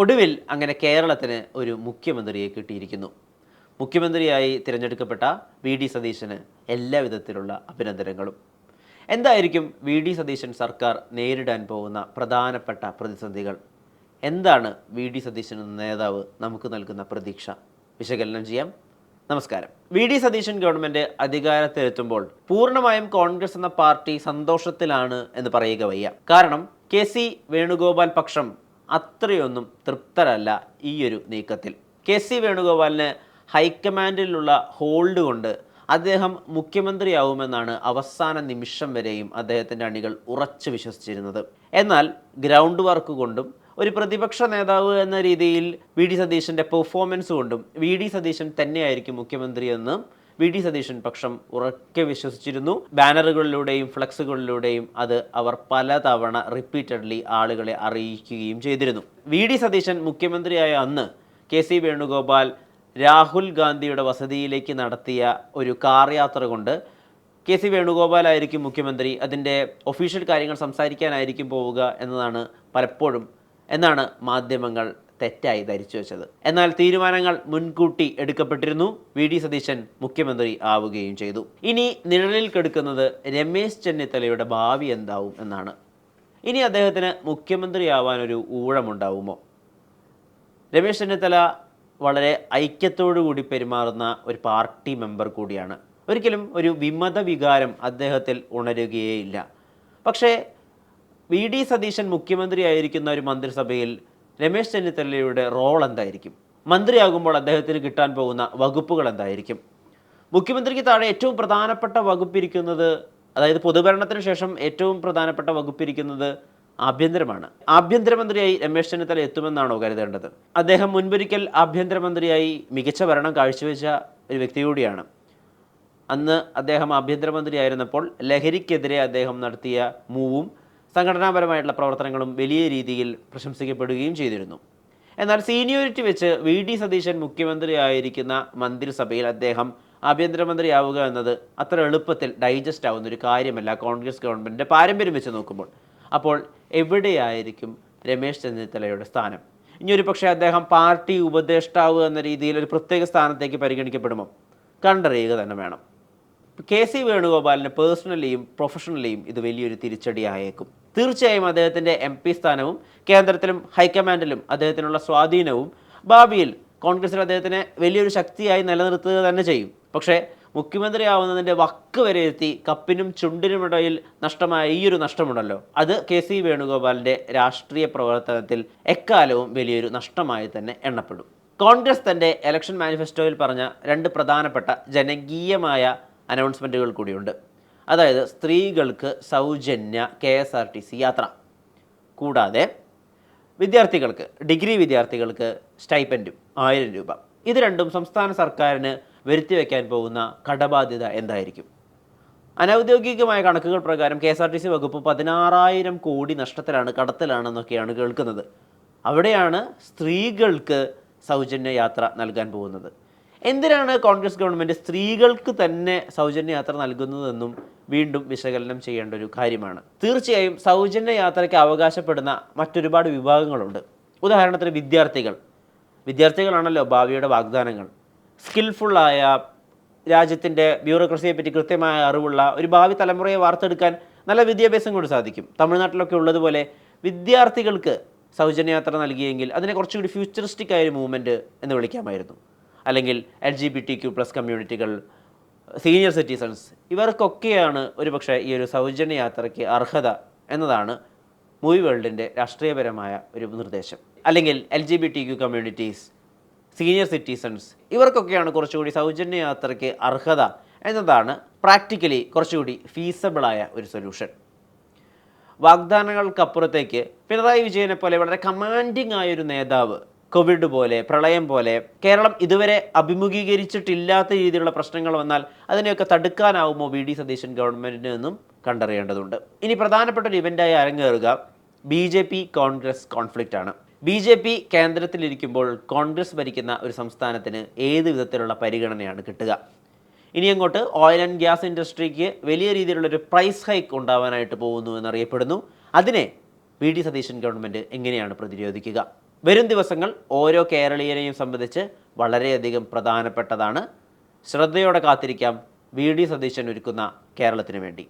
ഒടുവിൽ അങ്ങനെ കേരളത്തിന് ഒരു മുഖ്യമന്ത്രിയെ കിട്ടിയിരിക്കുന്നു. മുഖ്യമന്ത്രിയായി തിരഞ്ഞെടുക്കപ്പെട്ട വി ഡി സതീശന് എല്ലാവിധത്തിലുള്ള അഭിനന്ദനങ്ങളും. എന്തായിരിക്കും വി ഡി സതീശൻ സർക്കാർ നേരിടാൻ പോകുന്ന പ്രധാനപ്പെട്ട പ്രതിസന്ധികൾ? എന്താണ് വി ഡി സതീശൻ എന്ന നേതാവ് നമുക്ക് നൽകുന്ന പ്രതീക്ഷ? വിശകലനം ചെയ്യാം. നമസ്കാരം. വി ഡി സതീശൻ ഗവൺമെൻറ് അധികാരത്തിലെത്തുമ്പോൾ പൂർണ്ണമായും കോൺഗ്രസ് എന്ന പാർട്ടി സന്തോഷത്തിലാണ് എന്ന് പറയുക വയ്യ. കാരണം കെ സി വേണുഗോപാൽ പക്ഷം അത്രയൊന്നും തൃപ്തരല്ല ഈ ഒരു നീക്കത്തിൽ. കെ സി വേണുഗോപാലിന് ഹൈക്കമാൻഡിലുള്ള ഹോൾഡ് കൊണ്ട് അദ്ദേഹം മുഖ്യമന്ത്രിയാവുമെന്നാണ് അവസാന നിമിഷം വരെയും അദ്ദേഹത്തിൻ്റെ അണികൾ ഉറച്ചു വിശ്വസിച്ചിരുന്നത്. എന്നാൽ ഗ്രൗണ്ട് വർക്ക് കൊണ്ടും ഒരു പ്രതിപക്ഷ നേതാവ് എന്ന രീതിയിൽ വി ഡി സതീശൻ്റെ പെർഫോമൻസ് കൊണ്ടും വി ഡി സതീശൻ തന്നെയായിരിക്കും മുഖ്യമന്ത്രി എന്ന് വി ഡി സതീശൻ പക്ഷം ഉറക്കെ വിശ്വസിച്ചിരുന്നു. ബാനറുകളിലൂടെയും ഫ്ലക്സുകളിലൂടെയും അത് അവർ പലതവണ റിപ്പീറ്റഡ്ലി ആളുകളെ അറിയിക്കുകയും ചെയ്തിരുന്നു. വി ഡി സതീശൻ മുഖ്യമന്ത്രിയായ അന്ന് കെ സി വേണുഗോപാൽ രാഹുൽ ഗാന്ധിയുടെ വസതിയിലേക്ക് നടത്തിയ ഒരു കാർ യാത്ര കൊണ്ട് കെ സി വേണുഗോപാലായിരിക്കും മുഖ്യമന്ത്രി, അതിൻ്റെ ഒഫീഷ്യൽ കാര്യങ്ങൾ സംസാരിക്കാനായിരിക്കും പോവുക എന്നാണ് മാധ്യമങ്ങൾ തെറ്റായി ധരിച്ചു വെച്ചത്. എന്നാൽ തീരുമാനങ്ങൾ മുൻകൂട്ടി എടുക്കപ്പെട്ടിരുന്നു. വി ഡി സതീശൻ മുഖ്യമന്ത്രി ആവുകയും ചെയ്തു. ഇനി നിഴലിൽ കിടക്കുന്നത് രമേശ് ചെന്നിത്തലയുടെ ഭാവി എന്താവും എന്നാണ്. ഇനി അദ്ദേഹത്തിന് മുഖ്യമന്ത്രിയാവാനൊരു ഊഴമുണ്ടാവുമോ? രമേശ് ചെന്നിത്തല വളരെ ഐക്യത്തോടുകൂടി പെരുമാറുന്ന ഒരു പാർട്ടി മെമ്പർ കൂടിയാണ്. ഒരിക്കലും ഒരു വിമത വികാരം അദ്ദേഹത്തിൽ ഉണരുകയേയില്ല. പക്ഷേ വി ഡി സതീശൻ മുഖ്യമന്ത്രിയായിരിക്കുന്ന ഒരു മന്ത്രിസഭയിൽ രമേശ് ചെന്നിത്തലയുടെ റോൾ എന്തായിരിക്കും? മന്ത്രിയാകുമ്പോൾ അദ്ദേഹത്തിന് കിട്ടാൻ പോകുന്ന വകുപ്പുകൾ എന്തായിരിക്കും? മുഖ്യമന്ത്രിക്ക് താഴെ ഏറ്റവും പ്രധാനപ്പെട്ട വകുപ്പിരിക്കുന്നത്, അതായത് പൊതുഭരണത്തിന് ശേഷം ഏറ്റവും പ്രധാനപ്പെട്ട വകുപ്പിരിക്കുന്നത് ആഭ്യന്തരമാണ്. ആഭ്യന്തരമന്ത്രിയായി രമേശ് ചെന്നിത്തല എത്തുമെന്നാണോ കരുതേണ്ടത്? അദ്ദേഹം മുൻപൊരിക്കൽ ആഭ്യന്തരമന്ത്രിയായി മികച്ച ഭരണം കാഴ്ചവെച്ച ഒരു വ്യക്തി കൂടിയാണ്. അന്ന് അദ്ദേഹം ആഭ്യന്തരമന്ത്രിയായിരുന്നപ്പോൾ ലഹരിക്കെതിരെ അദ്ദേഹം നടത്തിയ മൂവും സംഘടനാപരമായിട്ടുള്ള പ്രവർത്തനങ്ങളും വലിയ രീതിയിൽ പ്രശംസിക്കപ്പെടുകയും ചെയ്തിരുന്നു. എന്നാൽ സീനിയോറിറ്റി വെച്ച് വി ഡി സതീശൻ മുഖ്യമന്ത്രി ആയിരിക്കുന്ന മന്ത്രിസഭയിൽ അദ്ദേഹം ആഭ്യന്തരമന്ത്രിയാവുക എന്നത് അത്ര എളുപ്പത്തിൽ ഡൈജസ്റ്റ് ആവുന്ന ഒരു കാര്യമല്ല കോൺഗ്രസ് ഗവൺമെൻറ്റിൻ്റെ പാരമ്പര്യം വെച്ച് നോക്കുമ്പോൾ. അപ്പോൾ എവിടെയായിരിക്കും രമേശ് ചെന്നിത്തലയുടെ സ്ഥാനം? ഇനിയൊരു പക്ഷേ അദ്ദേഹം പാർട്ടി ഉപദേഷ്ടാവ് എന്ന രീതിയിൽ ഒരു പ്രത്യേക സ്ഥാനത്തേക്ക് പരിഗണിക്കപ്പെടുമോ? കണ്ടറിയുക തന്നെ വേണം. കെ സി വേണുഗോപാലിന് പേഴ്സണലിയും പ്രൊഫഷണലിയും ഇത് വലിയൊരു തിരിച്ചടിയായേക്കും. തീർച്ചയായും അദ്ദേഹത്തിൻ്റെ എം പി സ്ഥാനവും കേന്ദ്രത്തിലും ഹൈക്കമാൻഡിലും അദ്ദേഹത്തിനുള്ള സ്വാധീനവും ഭാവിയിൽ കോൺഗ്രസിൽ അദ്ദേഹത്തിനെ വലിയൊരു ശക്തിയായി നിലനിർത്തുക തന്നെ ചെയ്യും. പക്ഷേ മുഖ്യമന്ത്രിയാവുന്നതിൻ്റെ വക്ക് വരെ എത്തി കപ്പിനും ചുണ്ടിനുമിടയിൽ നഷ്ടമായ ഈ ഒരു നഷ്ടമുണ്ടല്ലോ, അത് കെ സി വേണുഗോപാലിൻ്റെ രാഷ്ട്രീയ പ്രവർത്തനത്തിൽ എക്കാലവും വലിയൊരു നഷ്ടമായി തന്നെ എണ്ണപ്പെടും. കോൺഗ്രസ് തൻ്റെ ഇലക്ഷൻ മാനിഫെസ്റ്റോയിൽ പറഞ്ഞ രണ്ട് പ്രധാനപ്പെട്ട ജനകീയമായ അനൗൺസ്മെൻറ്റുകൾ കൂടിയുണ്ട്. അതായത് സ്ത്രീകൾക്ക് സൗജന്യ KSRTC യാത്ര, കൂടാതെ വിദ്യാർത്ഥികൾക്ക്, ഡിഗ്രി വിദ്യാർത്ഥികൾക്ക് സ്റ്റൈപ്പൻഡും 1000 രൂപ. ഇത് രണ്ടും സംസ്ഥാന സർക്കാരിന് വരുത്തിവെക്കാൻ പോകുന്ന കടബാധ്യത എന്തായിരിക്കും? അനൗദ്യോഗികമായ കണക്കുകൾ പ്രകാരം KSRTC വകുപ്പ് 16,000 കോടി നഷ്ടത്തിലാണ്, കടത്തിലാണെന്നൊക്കെയാണ് കേൾക്കുന്നത്. അവിടെയാണ് സ്ത്രീകൾക്ക് സൗജന്യ യാത്ര നൽകാൻ പോകുന്നത്. എന്തിനാണ് കോൺഗ്രസ് ഗവൺമെൻറ് സ്ത്രീകൾക്ക് തന്നെ സൗജന്യ യാത്ര നൽകുന്നതെന്നും വീണ്ടും വിശകലനം ചെയ്യേണ്ട ഒരു കാര്യമാണ്. തീർച്ചയായും സൗജന്യ യാത്രയ്ക്ക് അവകാശപ്പെടുന്ന മറ്റൊരുപാട് വിഭാഗങ്ങളുണ്ട്. ഉദാഹരണത്തിന് വിദ്യാർത്ഥികളാണല്ലോ ഭാവിയുടെ വാഗ്ദാനങ്ങൾ. സ്കിൽഫുള്ളായ, രാജ്യത്തിൻ്റെ ബ്യൂറോക്രസിയെപ്പറ്റി കൃത്യമായ അറിവുള്ള ഒരു ഭാവി തലമുറയെ വാർത്തെടുക്കാൻ നല്ല വിദ്യാഭ്യാസം കൊണ്ട് സാധിക്കും. തമിഴ്നാട്ടിലൊക്കെ ഉള്ളതുപോലെ വിദ്യാർത്ഥികൾക്ക് സൗജന്യ യാത്ര നൽകിയെങ്കിൽ അതിനെ കുറച്ചുകൂടി ഫ്യൂച്ചറിസ്റ്റിക് ആയ ഒരു മൂവ്മെൻറ്റ് എന്ന് വിളിക്കാമായിരുന്നു. അല്ലെങ്കിൽ LGBTQ+ കമ്മ്യൂണിറ്റികൾ, സീനിയർ സിറ്റിസൺസ്, ഇവർക്കൊക്കെയാണ് ഒരുപക്ഷെ ഈ ഒരു സൗജന്യ യാത്രയ്ക്ക് അർഹത എന്നതാണ് മൂവി വേൾഡിൻ്റെ രാഷ്ട്രീയപരമായ ഒരു നിർദ്ദേശം. അല്ലെങ്കിൽ LGBTQ കമ്മ്യൂണിറ്റീസ്, സീനിയർ സിറ്റിസൺസ്, ഇവർക്കൊക്കെയാണ് കുറച്ചുകൂടി സൗജന്യ യാത്രയ്ക്ക് അർഹത എന്നതാണ് പ്രാക്ടിക്കലി കുറച്ചുകൂടി ഫീസബിളായ ഒരു സൊല്യൂഷൻ. വാഗ്ദാനങ്ങൾക്കപ്പുറത്തേക്ക് പിണറായി വിജയനെ പോലെ വളരെ കമാൻഡിങ് ആയൊരു നേതാവ്, കോവിഡ് പോലെ, പ്രളയം പോലെ കേരളം ഇതുവരെ അഭിമുഖീകരിച്ചിട്ടില്ലാത്ത രീതിയിലുള്ള പ്രശ്നങ്ങൾ വന്നാൽ അതിനെയൊക്കെ തടുക്കാനാവുമോ വി ഡി സതീശൻ ഗവൺമെൻറ്റിന് എന്നും കണ്ടറിയേണ്ടതുണ്ട്. ഇനി പ്രധാനപ്പെട്ട ഒരു ഇവൻ്റായി അരങ്ങേറുക BJP കോൺഗ്രസ് കോൺഫ്ലിക്റ്റ് ആണ്. BJP കേന്ദ്രത്തിലിരിക്കുമ്പോൾ കോൺഗ്രസ് ഭരിക്കുന്ന ഒരു സംസ്ഥാനത്തിന് ഏത് വിധത്തിലുള്ള പരിഗണനയാണ് കിട്ടുക? ഇനി അങ്ങോട്ട് ഓയിൽ ആൻഡ് ഗ്യാസ് ഇൻഡസ്ട്രിക്ക് വലിയ രീതിയിലുള്ളൊരു പ്രൈസ് ഹൈക്ക് ഉണ്ടാവാനായിട്ട് പോകുന്നു എന്നറിയപ്പെടുന്നു. അതിനെ വി ഡി സതീശൻ ഗവൺമെൻറ് എങ്ങനെയാണ് പ്രതിരോധിക്കുക? വരും ദിവസങ്ങൾ ഓരോ കേരളീയനെയും സംബന്ധിച്ച് വളരെയധികം പ്രധാനപ്പെട്ടതാണ്. ശ്രദ്ധയോടെ കാത്തിരിക്കാം വി ഡി സതീശൻ ഒരുക്കുന്ന കേരളത്തിന് വേണ്ടി.